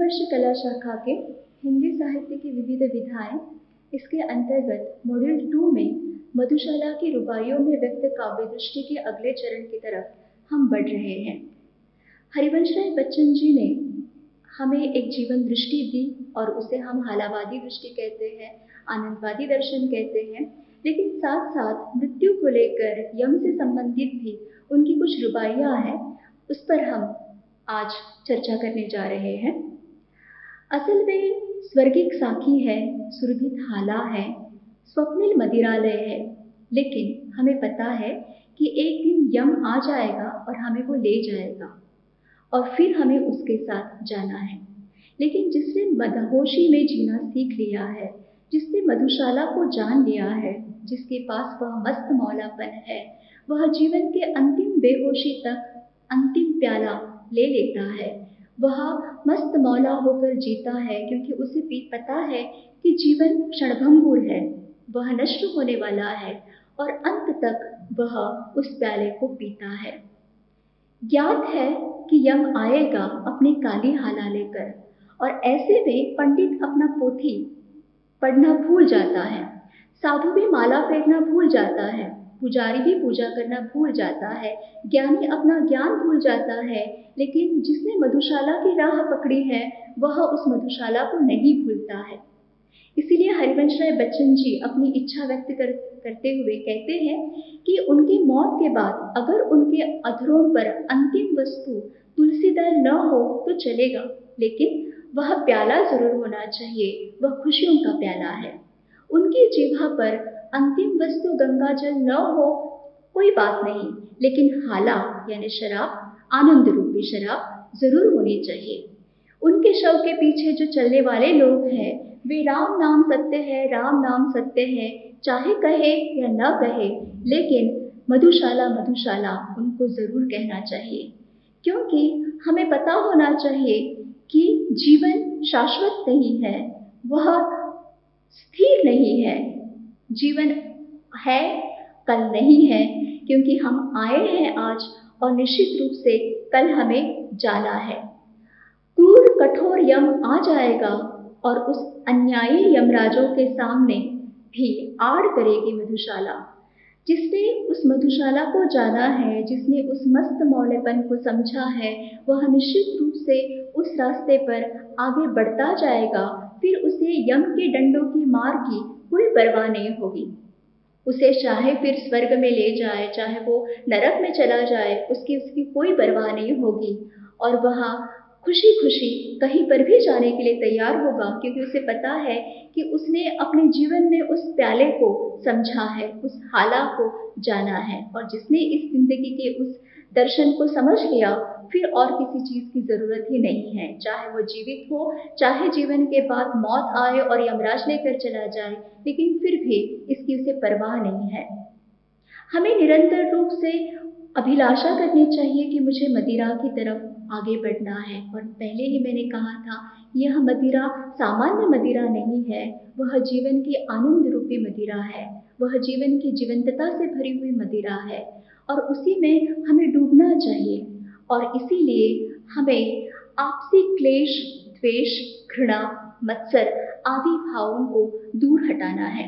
जीववर्ष कला शाखा के हिंदी साहित्य की विविध विधाएं, इसके अंतर्गत मॉड्यूल 2 में मधुशाला की रुबाइयों में व्यक्त काव्य दृष्टि के अगले चरण की तरफ हम बढ़ रहे हैं। हरिवंश राय बच्चन जी ने हमें एक जीवन दृष्टि दी और उसे हम हालावादी दृष्टि कहते हैं, आनंदवादी दर्शन कहते हैं, लेकिन साथ साथ मृत्यु को लेकर यम से संबंधित भी उनकी कुछ रुबाइयां हैं, उस पर हम आज चर्चा करने जा रहे हैं। असल में स्वर्गिक साखी है, सुरभित हाला है, स्वप्निल मदिरालय है, लेकिन हमें पता है कि एक दिन यम आ जाएगा और हमें वो ले जाएगा और फिर हमें उसके साथ जाना है। लेकिन जिसने मदहोशी में जीना सीख लिया है, जिसने मधुशाला को जान लिया है, जिसके पास वह मस्त मौलापन है, वह जीवन के अंतिम बेहोशी तक अंतिम प्याला ले लेता है। वह मस्त मौला होकर जीता है क्योंकि उसे भी पता है कि जीवन क्षणभंगुर है, वह नष्ट होने वाला है और अंत तक वह उस प्याले को पीता है। ज्ञात है कि यम आएगा अपनी काली हाला लेकर और ऐसे में पंडित अपना पोथी पढ़ना भूल जाता है, साधु भी माला फेरना भूल जाता है, पुजारी भी पूजा करना भूल जाता है, ज्ञानी अपना ज्ञान भूल जाता है, लेकिन जिसने मधुशाला की राह पकड़ी है वह उस मधुशाला को नहीं भूलता है। इसीलिए हरिवंश राय बच्चन जी अपनी इच्छा व्यक्त करते हुए कहते हैं कि उनकी मौत के बाद अगर उनके अधरों पर अंतिम वस्तु तुलसी दल न हो तो चलेगा, लेकिन वह प्याला जरूर होना चाहिए, वह खुशियों का प्याला है। उनकी जीभा पर अंतिम वस्तु गंगा जल न हो कोई बात नहीं, लेकिन हाला यानी शराब, आनंद रूपी शराब जरूर होनी चाहिए। उनके शव के पीछे जो चलने वाले लोग हैं वे राम नाम सत्य है, राम नाम सत्य है, चाहे कहे या न कहे, लेकिन मधुशाला मधुशाला उनको जरूर कहना चाहिए, क्योंकि हमें पता होना चाहिए कि जीवन शाश्वत नहीं है, वह स्थिर नहीं है। जीवन है, कल नहीं है, क्योंकि हम आए हैं आज और निश्चित रूप से कल हमें जाना है। क्रूर कठोर यम आ जाएगा और उस अन्यायी यमराजों के सामने भी आड़ करेगी मधुशाला। जिसने उस मधुशाला को जाना है, जिसने उस मस्त मौलेपन को समझा है, वह निश्चित रूप से उस रास्ते पर आगे बढ़ता जाएगा। फिर उसे यम के डंडों की मार की कोई परवाह नहीं होगी। उसे चाहे फिर स्वर्ग में ले जाए, चाहे वो नरक में चला जाए, उसकी कोई परवाह नहीं होगी और वह खुशी खुशी कहीं पर भी जाने के लिए तैयार होगा, क्योंकि उसे पता है कि उसने अपने जीवन में उस प्याले को समझा है, उस हाला को जाना है, और जिसने इस जिंदगी के उस दर्शन को समझ लिया फिर और किसी चीज की जरूरत ही नहीं है। चाहे वो जीवित हो, चाहे जीवन के बाद मौत आए और यमराज लेकर चला जाए, लेकिन फिर भी इसकी उसे परवाह नहीं है। हमें निरंतर रूप से अभिलाषा करनी चाहिए कि मुझे मदिरा की तरफ आगे बढ़ना है। और पहले ही मैंने कहा था, यह मदिरा सामान्य मदिरा नहीं है, वह जीवन की आनंद रूपी मदिरा है, वह जीवन की जीवंतता से भरी हुई मदिरा है और उसी में हमें डूबना चाहिए। और इसीलिए हमें आपसी क्लेश, द्वेष, घृणा, मत्सर आदि भावों को दूर हटाना है।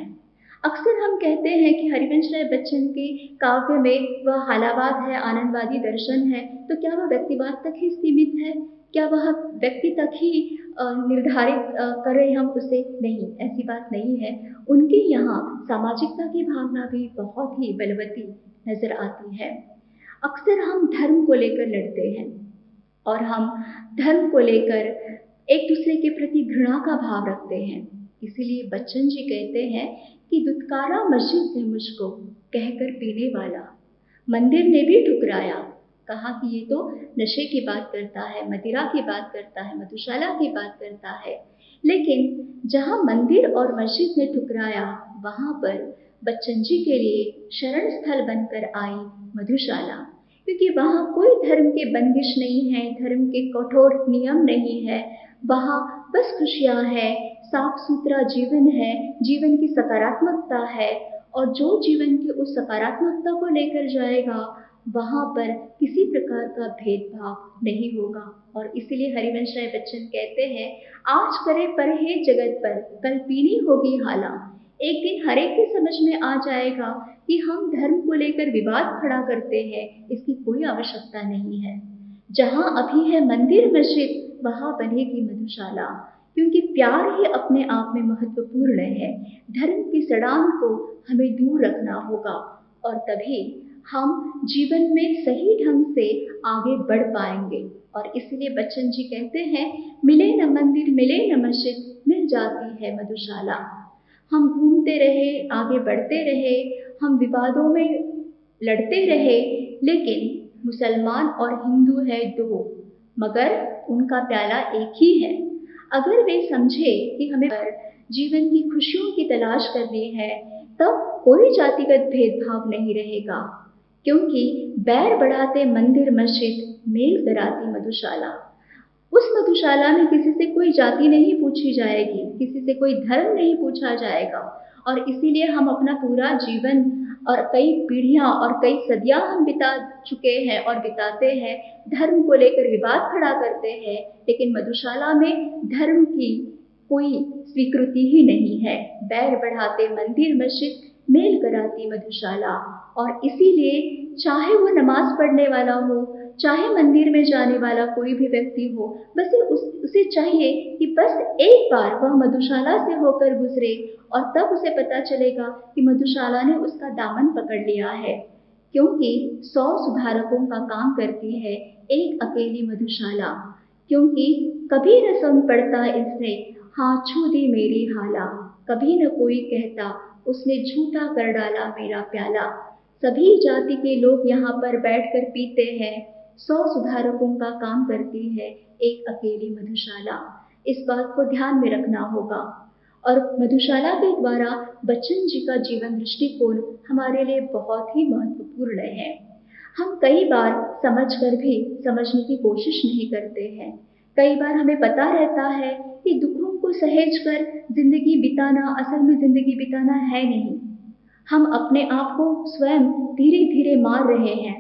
अक्सर हम कहते हैं कि हरिवंश राय बच्चन के काव्य में वह हालावाद है, आनंदवादी दर्शन है, तो क्या वह व्यक्तिवाद तक ही सीमित है? क्या वह व्यक्ति तक ही निर्धारित करें हम उसे? नहीं, ऐसी बात नहीं है। उनके यहाँ सामाजिकता की भावना भी बहुत ही बलवती नजर आती है। अक्सर हम धर्म को लेकर लड़ते हैं और हम धर्म को लेकर एक दूसरे के प्रति घृणा का भाव रखते हैं। इसीलिए बच्चन जी कहते हैं कि दुत्कारा मस्जिद ने मुझको कहकर पीने वाला, मंदिर ने भी ठुकराया। कहा कि ये तो नशे की बात करता है, मदिरा की बात करता है, मधुशाला की बात करता है, लेकिन जहाँ मंदिर और मस्जिद ने ठुकराया वहाँ पर बच्चन जी के लिए शरण स्थल बनकर आई मधुशाला, क्योंकि वहाँ कोई धर्म के बंदिश नहीं है, धर्म के कठोर नियम नहीं है, वहाँ बस खुशियाँ है, साफ सुथरा जीवन है, जीवन की सकारात्मकता है, और जो जीवन की उस सकारात्मकता को लेकर जाएगा वहाँ पर किसी प्रकार का भेदभाव नहीं होगा। और इसीलिए हरिवंश राय बच्चन कहते हैं, आज करे परहेज जगत पर, कल पीनी होगी हाला। एक दिन हर एक की समझ में आ जाएगा कि हम धर्म को लेकर विवाद खड़ा करते हैं, इसकी कोई आवश्यकता नहीं है। जहाँ अभी है मंदिर मस्जिद, वहाँ बनेगी मधुशाला, क्योंकि प्यार ही अपने आप में महत्वपूर्ण है। धर्म की सड़ान को हमें दूर रखना होगा, और तभी हम जीवन में सही ढंग से आगे बढ़ पाएंगे। और इसलिए बच्चन जी कहते हैं, मिले न मंदिर मिले न मस्जिद, मिल जाती है मधुशाला। हम घूमते रहे, आगे बढ़ते रहे, हम विवादों में लड़ते रहे, लेकिन मुसलमान और हिंदू है दो, मगर उनका प्याला एक ही है। अगर वे समझे कि हमें जीवन की खुशियों की तलाश करनी है, तब कोई जातिगत भेदभाव नहीं रहेगा, क्योंकि बैर बढ़ाते मंदिर मस्जिद, मेल कराती मधुशाला। उस मधुशाला में किसी से कोई जाति नहीं पूछी जाएगी, किसी से कोई धर्म नहीं पूछा जाएगा। और इसीलिए हम अपना पूरा जीवन और कई पीढ़ियां और कई सदियां हम बिता चुके हैं और बिताते हैं, धर्म को लेकर विवाद खड़ा करते हैं, लेकिन मधुशाला में धर्म की कोई स्वीकृति ही नहीं है। बैर बढ़ाते मंदिर मस्जिद, मेल कराती मधुशाला। और इसीलिए चाहे वो नमाज पढ़ने वाला हो, चाहे मंदिर में जाने वाला कोई भी व्यक्ति हो, बस उसे चाहिए कि बस एक बार वह मधुशाला से होकर गुजरे, और तब उसे पता चलेगा कि मधुशाला ने उसका दामन पकड़ लिया है। क्योंकि 100 सुधारकों का काम करती है एक अकेली मधुशाला। क्योंकि कभी न सुन पड़ता इसने, हाँ छू दी मेरी हाला। कभी न कोई कहता, उसने झूठा कर डाला मेरा प्याला। सभी जाति के लोग यहाँ पर बैठकर पीते हैं, 100 सुधारकों का काम करती है एक अकेली मधुशाला। इस बात को ध्यान में रखना होगा। और मधुशाला के द्वारा बच्चन जी का जीवन दृष्टिकोण हमारे लिए बहुत ही महत्वपूर्ण है। हम कई बार समझकर भी समझने की कोशिश नहीं करते हैं। कई बार हमें पता रहता है कि दुखों को सहेज कर जिंदगी बिताना असल में जिंदगी बिताना है नहीं। हम अपने आप को स्वयं धीरे धीरे मार रहे हैं।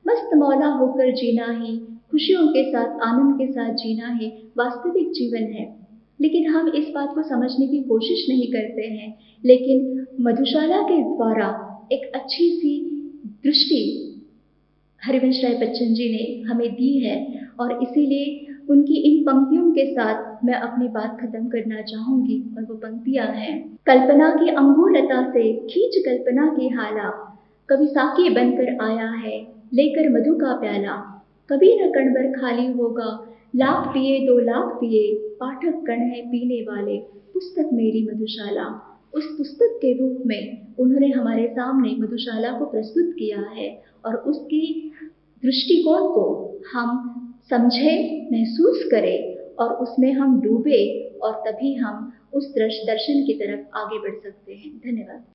मस्त मौला होकर जीना ही, खुशियों के साथ आनंद के साथ जीना ही वास्तविक जीवन है। लेकिन हम इस बात को समझने की कोशिश नहीं करते हैं। लेकिन मधुशाला के द्वारा एक अच्छी सी दृष्टि हरिवंश राय बच्चन जी ने हमें दी है, और इसीलिए उनकी इन पंक्तियों के साथ मैं अपनी बात खत्म करना चाहूंगी। और वो पंक्तियां हैं, कल्पना की अंगूलता से खींच कल्पना की हाला, कभी साकी बनकर आया है लेकर मधु का प्याला। कभी न कण भर खाली होगा, लाख पिए 2 लाख पिए, पाठक कण है पीने वाले, पुस्तक मेरी मधुशाला। उस पुस्तक के रूप में उन्होंने हमारे सामने मधुशाला को प्रस्तुत किया है, और उसकी दृष्टिकोण को हम समझें, महसूस करें, और उसमें हम डूबे, और तभी हम उस दर्शन की तरफ आगे बढ़ सकते हैं। धन्यवाद।